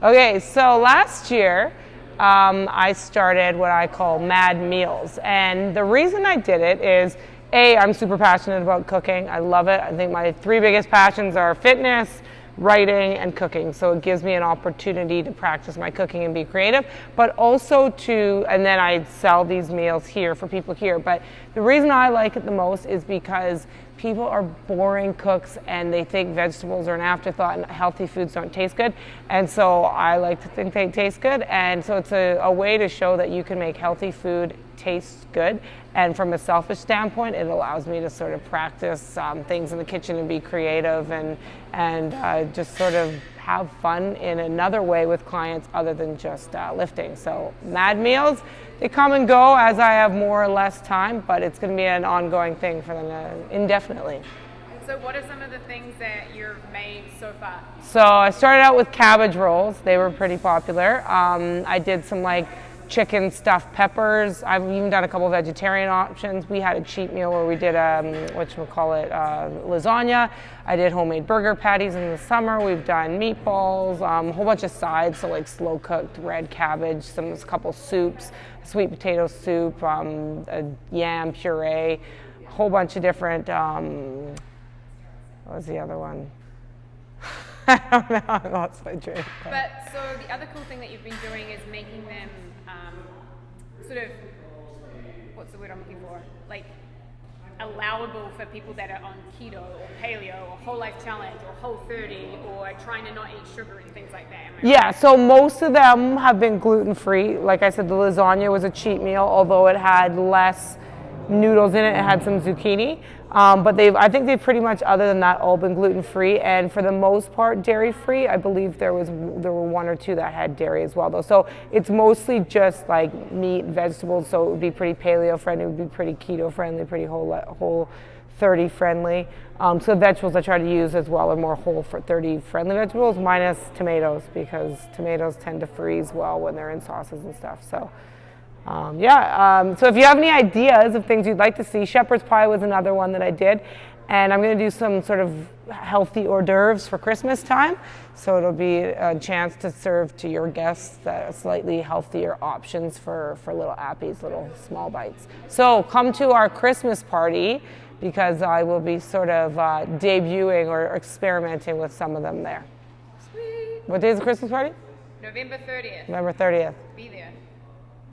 Okay, so last year I started what I call MadMeals, and the reason I did it is I'm super passionate about cooking. I love it. I think my three biggest passions are fitness, writing, and cooking. So it gives me an opportunity to practice my cooking and be creative, but also and then I sell these meals here for people here. But the reason I like it the most is because people are boring cooks and they think vegetables are an afterthought and healthy foods don't taste good. And so I like to think they taste good. And so it's a way to show that you can make healthy food taste good. And from a selfish standpoint, it allows me to sort of practice things in the kitchen and be creative and just sort of have fun in another way with clients other than just lifting. So MadMeals, they come and go as I have more or less time, but it's going to be an ongoing thing for them indefinitely. So what are some of the things that you've made so far? So I started out with cabbage rolls. They were pretty popular. I did some chicken stuffed peppers. I've even done a couple of vegetarian options. We had a cheat meal where we did lasagna. I did homemade burger patties in the summer. We've done meatballs, a whole bunch of sides, so slow cooked red cabbage, a couple soups, sweet potato soup, a yam puree, a whole bunch of different, what was the other one? I don't know, I lost my train. But so the other cool thing that you've been doing is making them sort of, what's the word I'm looking for? Allowable for people that are on keto or paleo or whole life challenge or Whole30 or trying to not eat sugar and things like that. Yeah, so most of them have been gluten-free. Like I said, the lasagna was a cheat meal, although it had less noodles in it. It had some zucchini. But I think they've pretty much, other than that, all been gluten-free, and for the most part dairy-free. I believe there were one or two that had dairy as well, though. So it's mostly just meat, vegetables. So it would be pretty paleo friendly, it would be pretty keto friendly, pretty Whole30 friendly. So the vegetables I try to use as well are more Whole30 friendly vegetables, minus tomatoes, because tomatoes tend to freeze well when they're in sauces and stuff. So. So if you have any ideas of things you'd like to see, shepherd's pie was another one that I did, and I'm going to do some sort of healthy hors d'oeuvres for Christmas time, so it'll be a chance to serve to your guests slightly healthier options for little appies, little small bites. So come to our Christmas party, because I will be sort of debuting or experimenting with some of them there. Sweet. What day is the Christmas party? November 30th. November 30th. Be there.